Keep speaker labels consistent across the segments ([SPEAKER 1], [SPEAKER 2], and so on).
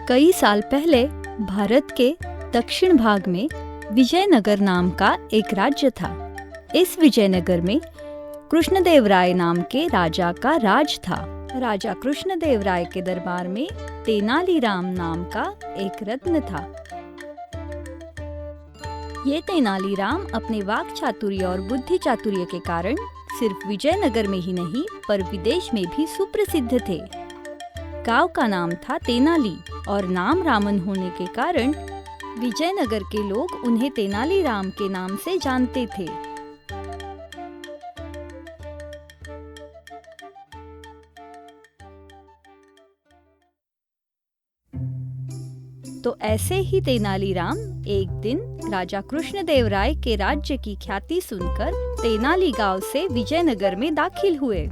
[SPEAKER 1] कई साल पहले भारत के दक्षिण भाग में विजयनगर नाम का एक राज्य था। इस विजयनगर में कृष्णदेवराय नाम के राजा का राज था। राजा कृष्णदेवराय के दरबार में तेनालीराम नाम का एक रत्न था। ये तेनालीराम अपने वाक चातुर्य और बुद्धि चातुर्य के कारण सिर्फ विजयनगर में ही नहीं पर विदेश में भी सुप्रसिद्ध थे। गांव का नाम था तेनाली और नाम रामन होने के कारण विजयनगर के लोग उन्हें तेनालीराम के नाम से जानते थे। तो ऐसे ही तेनालीराम एक दिन राजा कृष्णदेवराय के राज्य की ख्याति सुनकर तेनाली गांव से विजयनगर में दाखिल हुए।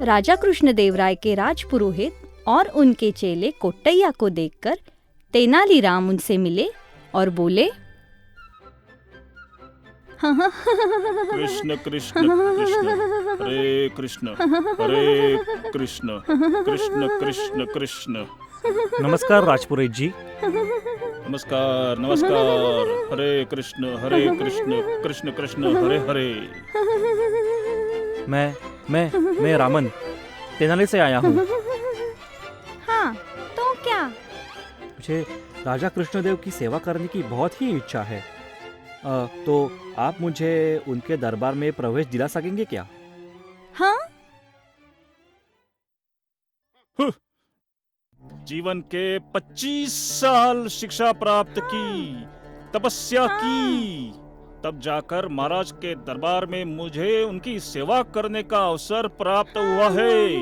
[SPEAKER 1] राजा कृष्णदेवराय के राजपुरोहित और उनके चेले कोट्टैया को देखकर तेनालीराम उनसे मिले और बोले,
[SPEAKER 2] कृष्ण कृष्ण कृष्ण हरे कृष्ण कृष्ण कृष्ण कृष्ण।
[SPEAKER 3] नमस्कार राजपुरोहित जी।
[SPEAKER 2] नमस्कार नमस्कार। हरे कृष्ण कृष्ण कृष्ण हरे हरे।
[SPEAKER 3] मैं रामन तेनाली से आया हूँ।
[SPEAKER 1] हाँ, तो क्या?
[SPEAKER 3] मुझे राजा कृष्णदेव की सेवा करने की बहुत ही इच्छा है। तो आप मुझे उनके दरबार में प्रवेश दिला सकेंगे क्या?
[SPEAKER 1] हाँ?
[SPEAKER 2] जीवन के 25 साल शिक्षा प्राप्त की, तपस्या की, तब जाकर महाराज के दरबार में मुझे उनकी सेवा करने का अवसर प्राप्त हुआ है।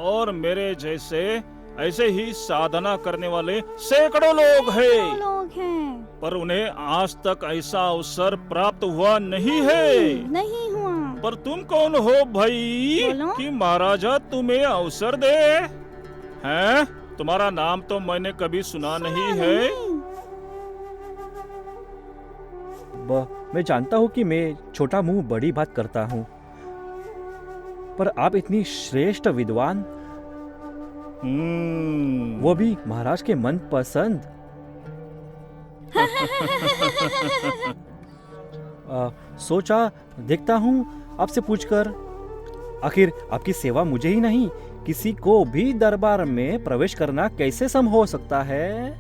[SPEAKER 2] और मेरे जैसे ऐसे ही साधना करने वाले सैकड़ों लोग हैं, पर उन्हें आज तक ऐसा अवसर प्राप्त हुआ नहीं है।
[SPEAKER 1] नहीं हुआ।
[SPEAKER 2] पर तुम कौन हो भाई कि महाराजा तुम्हें अवसर दे? हैं? तुम्हारा नाम तो मैंने कभी सुना नहीं है।
[SPEAKER 3] मैं जानता हूँ कि मैं छोटा मुंह बड़ी बात करता हूँ, पर आप इतनी श्रेष्ठ विद्वान, वो भी महाराज के मन पसंद। सोचा देखता हूँ आपसे पूछकर, आखिर आपकी सेवा मुझे ही नहीं किसी को भी दरबार में प्रवेश करना कैसे संभव हो सकता है?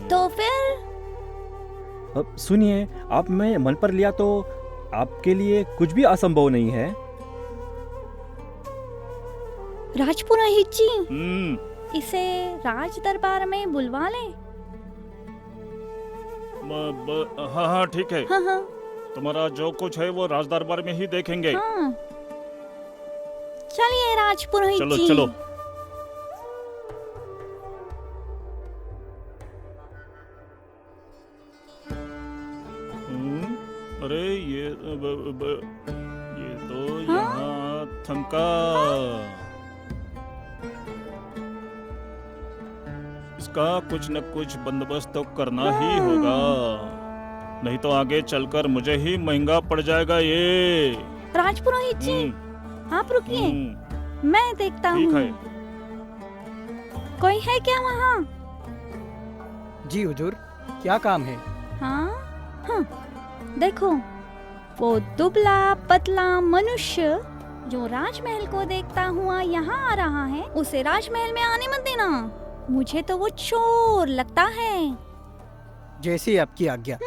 [SPEAKER 1] तो फिर
[SPEAKER 3] सुनिए, आप में मन पर लिया तो आपके लिए कुछ भी असंभव नहीं है।
[SPEAKER 1] राजपुरोहित जी, इसे राज दरबार में बुलवा लें।
[SPEAKER 2] हाँ ठीक है।
[SPEAKER 1] हाँ।
[SPEAKER 2] तुम्हारा जो कुछ है वो राज दरबार में ही देखेंगे।
[SPEAKER 1] हाँ। चलिए राजपुरोहित जी।
[SPEAKER 2] चलो। अरे ये तो यहाँ थमका। इसका कुछ न कुछ बंदोबस्त तो करना ही होगा, नहीं तो आगे चलकर मुझे ही महंगा पड़ जाएगा ये।
[SPEAKER 1] राजपुरोहित जी, आप रुकिए, मैं देखता हूँ।
[SPEAKER 2] ठीक है।
[SPEAKER 1] कोई है क्या वहाँ?
[SPEAKER 4] जी हुजूर, क्या काम है?
[SPEAKER 1] हाँ, देखो वो दुबला पतला मनुष्य जो राजमहल को देखता हुआ यहाँ आ रहा है, उसे राजमहल में आने मत देना। मुझे तो वो चोर लगता है।
[SPEAKER 4] जैसी आपकी आज्ञा।